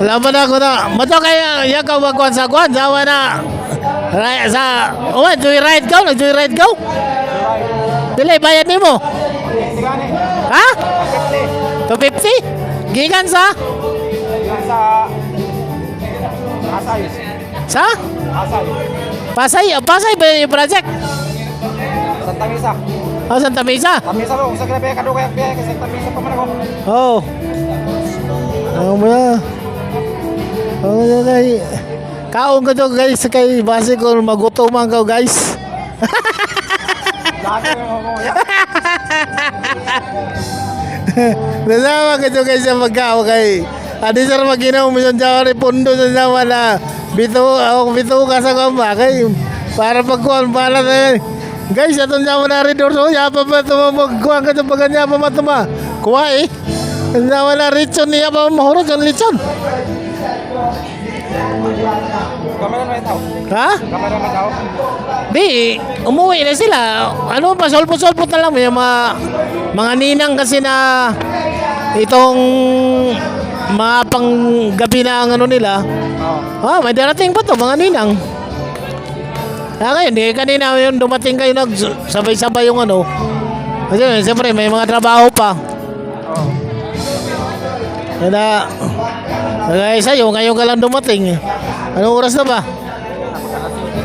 Wala pa na ako na. Mato kaya yakaw magkuhan sa kuhan. Sawa na. Sa... Oh, joyride ka? Nag-joyride ka? Dili, bayad ni mo. Ha? 250? Gikan sa? Asay. Sa? Asay. Pasay? Pasay ba yung project? Santa Misa. Oh, Santa Mesa? Santa Misa ko. Sa grabe ka doon kaya kasi Santa Misa pa man ako. Oo. Ano mo na? Oo na kay... Kaong ka doon guys kay base ko magutuman ka guys. Lahat ko ako. Nasama ka doon guys sa magkao kay... Adi sir maginaw mo yung jawari pundo sa naman na bito ka sa kamba kay para pagkuhan pala na guys atong jawa na rin doon yapa pa tumamagkuhan ka doon pagkanya pa matuma kuha eh nawa na ritson niya pa mahurot yung litson. Kamera may tao. Ha? Kamera may tao. Di, umuwi na sila. Ano pa, solpot-solpot na lang. May mga ninang kasi na itong mga panggabi na ang ano nila. Oo. May darating pa to, mga ninang. Ngayon, di kanina yung dumating kayo nagsabay-sabay yung ano. Kasi siyempre may mga trabaho pa. Oo. Kaya, kaya sa'yo, ngayon ka lang dumating. Anong oras na ba?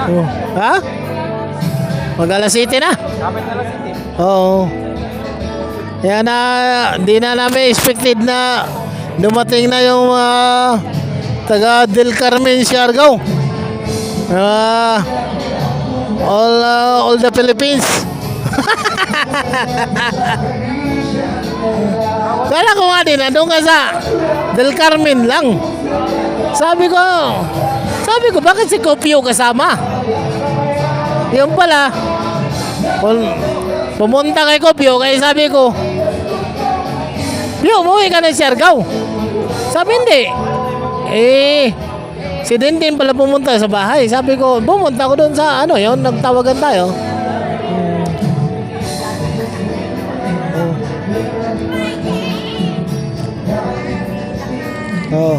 Oh. Ha? Mag-alas 7 na? Kapit na lang city. Oo. Kaya na, hindi na namin expected na dumating na yung taga Del Carmen, Siargao. All the Philippines. Kala ko nga din, nandun ka sa Del Carmen lang. Sabi ko, bakit si Kopio kasama? Yung pala, pumunta kay Kopio, kaya sabi ko, Pio, umuwi ka ng Siargao. Sabi hindi. Si Dindin pala pumunta sa bahay. Sabi ko, pumunta ko doon sa ano yun, nagtawagan tayo. Oh.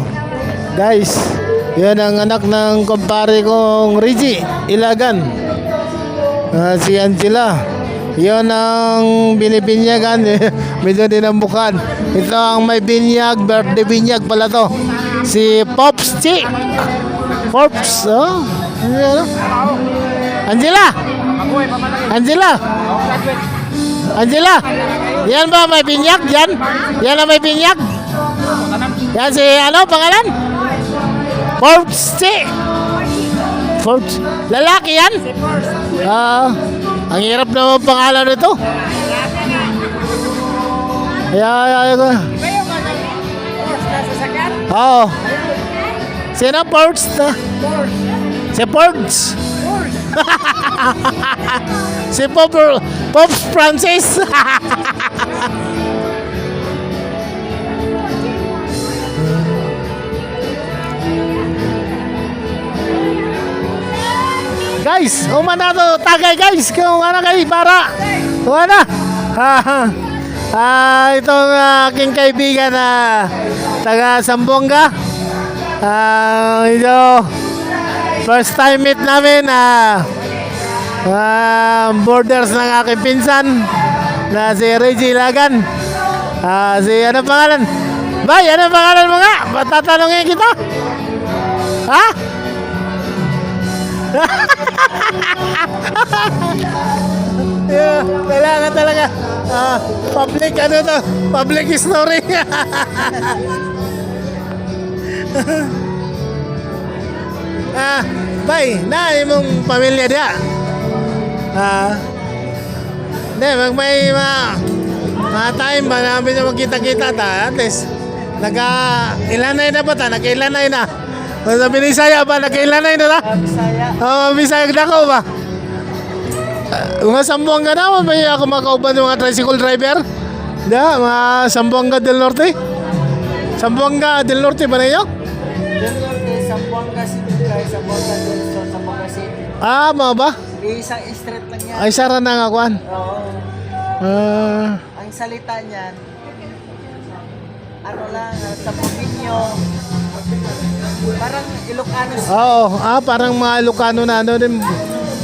Guys, yan ang anak ng kumpare kong Reggie Ilagan. Si Angela. Yan ang binibinyagan. Medyo din ang bukan. Ito ang may binyag, birthday binyag pala to. Si Pops Chi. Pops, oh. Angela. Angela. Angela. Yan ba may binyag? Yan ang may binyag? Yan si ano pangalan? Forbes si Forbes. Lalaki yan? Ang hirap na pangalan nito. Ay. Oo. Sino Forbes na? Si Forbes. Si Pops Francis. Guys, umana to tagay guys, kung ano kayo para. Umana. Itong aking kaibigan na taga Zamboanga. Ito first time meet namin borders ng aking pinsan na si Reggie Lagan. Si ano pangalan? Bay, ano pangalan mo nga? Tatanungin kita. Ha? Kailangan talaga public ano to, public story. Bay, na imong pamilya dia. Hindi, may mga time ba namin na magkita-kita ta, at least nagka-ilanay na ba ta, nagka-ilanay na. Sa Binisaya ba, nagka-ilanay na ta? Bisaya. Bisaya na ko ba? Mga Zamboanga na, may ako makauban ng mga tricycle driver? Da, mga Zamboanga del Norte? Zamboanga del Norte ba na yun? Del Norte, Zamboanga City, Zamboanga del Sur, Zamboanga City. Mga ba? Isang street lang yan. Ay, sara na nga kwan. Oo. Ang salita niyan, ano lang, sa Pupinyo, Parang Ilocano siya. Oo, parang mga Ilocano na ano din.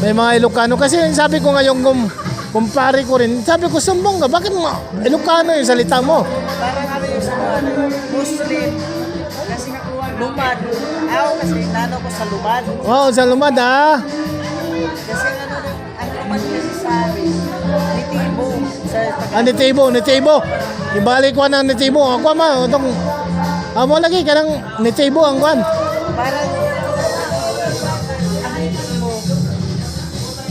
May mga Ilocano. Kasi sabi ko ngayon kumpare ko rin. Sabi ko, Sambonga, bakit Ilocano yung salita mo? Parang ano yung sa mga Muslim. Kasi lumad. Ako kasi nano ko sa lumad. Oo, sa lumad Kasi ano rin, ang lumad kasi sa amin, nitibo. Sa Nitibo. Ibalik ko ng Nitibo. Ako itong mo lagi ka ng Nitibo ang kwan. parang, ang nitibo,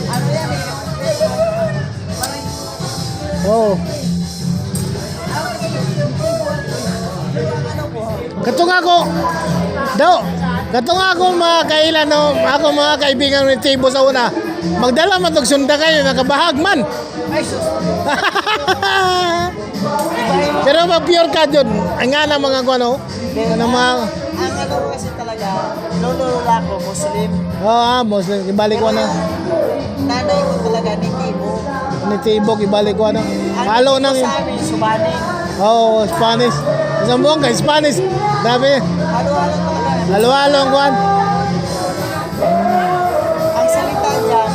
ano yan eh, parang, Oo. Kato nga ako. Kato nga ako mga kailan no, ako mga kaibigan ng Nitibo sa una. Magdala man tog sunda kayo nakabahag man. ay sus, Pero ma-pure ka dyan. Ang nga na mga kung ano. Ano mga... ang ano kasi talaga, lolo ko, Muslim. Muslim. Ibalik ko na. Nanay ko talaga nitibo. Nitibo, ibalik ko na. Halo nang... Sa amin, subaning. Spanish. Isang buong ka, Spanish. Dami. Halo-halo talaga. Halo-halo ang kwan. Ang salita dyan,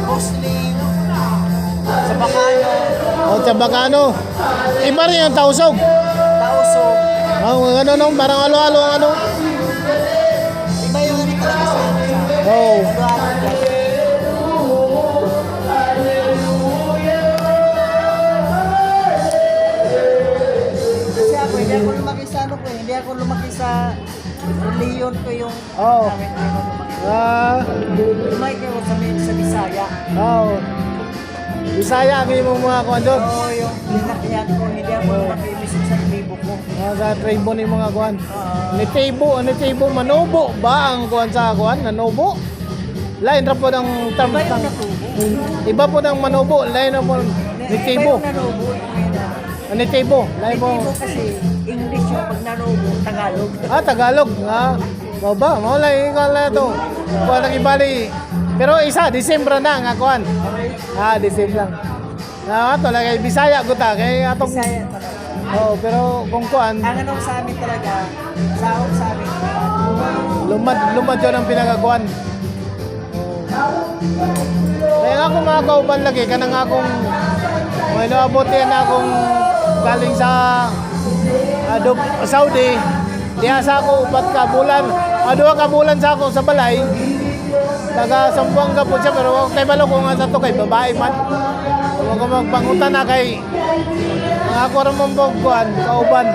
Muslim, Sabacano, Chabacano. Iba rin yung tausog. Tauso. Ano nung parang halo-halo ang ano. Iba yung ano talaga sa amin. Oo. Halo-halo dyan. Kasi ako, hindi ako lumaki sa ano ko eh. Hindi ako lumaki sa reliyon ko yung Oo. namin. Hindi ako lumaki. Lumaki ako sa Bisaya. Bisaya ang imong mga kwan doon. Oo, yung linakihan ko. Hindi ako lumaki mismo sa tribo ko. Sa tribo ni mga kwan. Oo. Nitibo, manobo ba ang kwan sa kwan? Nanobo? Lain ra po ng term. Iba yung natubo. Iba po ng manobo. Lain na po. Nitibo. Iba yung nanubo. Nitibo. Lain po. Nitibo kasi English yung pag nanubo, Tagalog. Tagalog. Baba, maulay ikaw na ito. Kwan ang ibali. Pero isa, Disyembre na nga kwan. Disyembre lang. Ato lang kay Bisaya guta kay atong. Bisaya talaga. Pero kung kuan, Ang anong sa amin talaga, sahod sa amin. lumad yun ang pinagakuan. Kaya nga akong mga kauban lagi, kanang akong may naabot yan akong galing sa Saudi. Diya sa ako, upat ka bulan, 2 ka bulan sa ako sa balay. Taga Sambuanga po siya, pero kay balo ko nga sa to kay babae man. Huwag ko magpangutan na kay ang ako rin mong bogkuhan, kauban.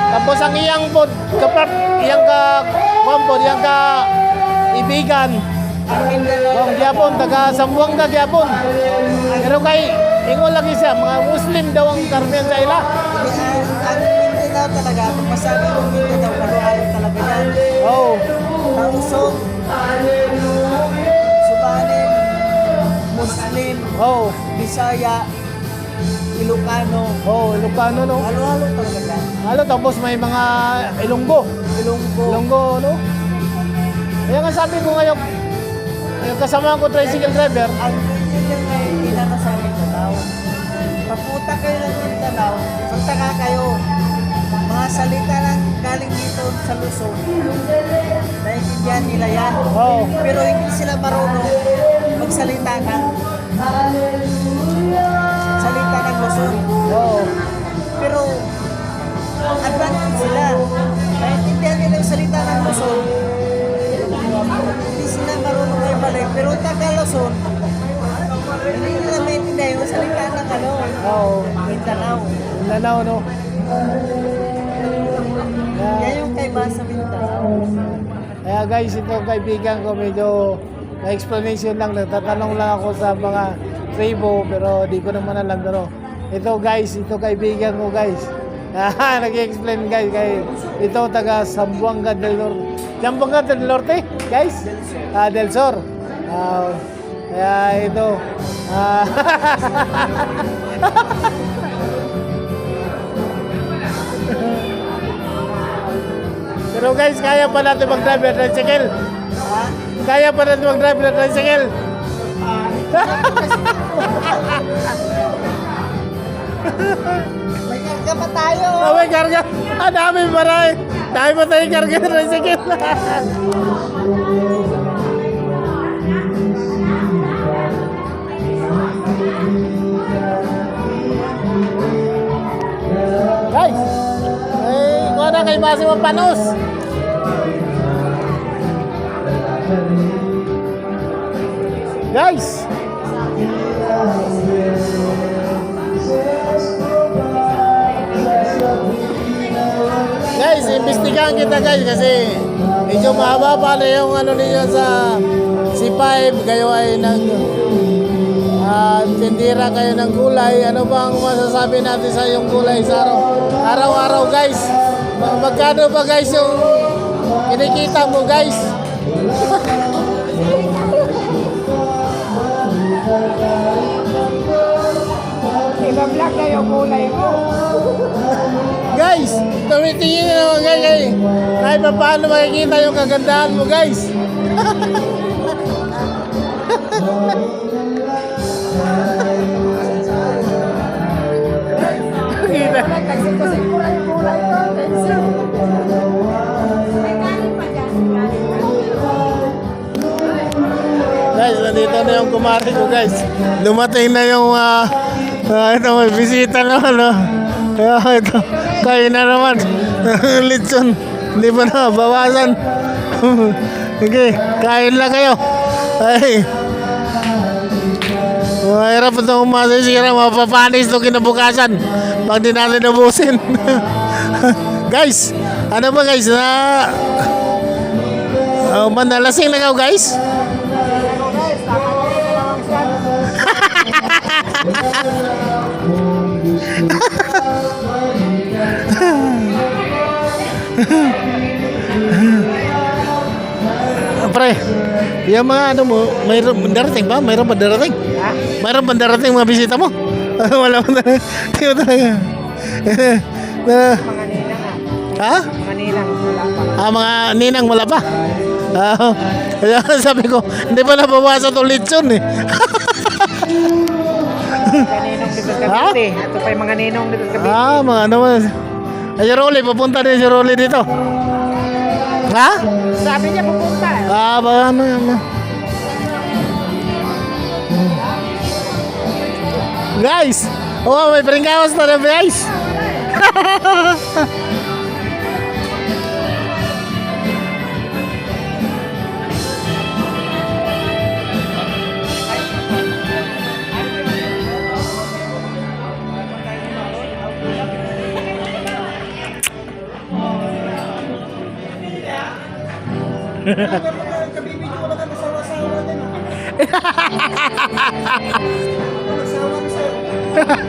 Tapos ang iyang pod, iyang ka kumpod, iyang ka ibigan. Ang Gyapon, taga Sambuanga Gyapon. Pero kay ingon lagi siya, mga Muslim daw ang karamihan sa ila. Ang Mindanao talaga, pag masabi ng Mindanao, halo-halo talaga yan. Oo. Tausog, Subanin, Muslim, Oo. Bisaya, Ilocano. Ilocano no. Halo-halo talaga yan. Tapos may mga Ilonggo. Ilonggo no. Kaya nga sabi ko ngayon, yung kasama ko tricycle driver, Ang yun ay inano sa Mindanao. Papunta kayo ng Mindanao, pagtaka kayo, mga salita lang galing dito sa Luzon. Naiintindihan nila yan. Oo. Pero hindi sila marunong magsalita ng salita ng Luzon. Oo. Pero advantage sila. Naiintindihan nila yung salita ng Luzon. Hindi sila marunong ay balik. Pero taga Luzon, hindi nila maintindihan yung salita ng ano, Mindanao. Mindanao no. Yan yung kaiba sa Mindanao. Kaya guys, ito kaibigan ko medyo na-explanation lang. Nagtatanong lang ako sa mga tribo pero di ko naman alam. Pero ito guys, ito kaibigan ko guys. Nag-explain guys. Ito taga Zamboanga del Norte. Zamboanga del Norte guys? Del Sur. Kaya ito. Pero guys, kaya pa natin mag-drive ng tricycle. Ha? Kaya pa natin mag-drive ng tricycle. May karga pa tayo. Oh, may karga. Ah, dami maray. Dami pa tayong karga ng tricycle. Guys, kuha na kay Basimo Panos. Guys, guys, imbestigahan kita guys kasi medyo mahaba pa na yung ano ninyo sa C5. Kayo ay tindira kayo ng gulay. Ano bang masasabi natin sa yung gulay sa araw-araw guys? Magkano ba guys yung kinikita mo guys? Iba-vlog na yung kulay mo. Guys, tumitingin na naman guys. Kahit pa paano makikita yung kagandahan mo guys. Kita. Kasi kulay yung kulay ko. Guys, nandito na yung kumari ko guys. Dumating na yung ito may bisita naman ito, kain na naman. Litson, hindi pa na bawasan. Okay, kain lang kayo. Ay, mahirap itong masisira, mapapanis itong kinabukasan pag di natin nabusin. Guys, ano ba guys manalasing na kayo guys? Pre, yung mga ano mo, mayroon darating ba? Mayroon ba darating? Mayroon ba darating mga bisita mo? Wala mo na. Tiyo talaga. Ha? Mga ninang, wala pa. Mga ninang wala pa? Kaya sabi ko, hindi pa nabawasan itong litson eh. Ninong dito sa Cavite. Ito pa yung mga ninong dito sa Cavite. Mga naman. Ay, si Rolly, papunta din si Rolly dito. Ha? Sabi niya pupunta. Ba ano yan? Guys! May pringkawas na rin guys! Kabibidyo ko lang masawa-sawa din. Masawa ko sa'yo.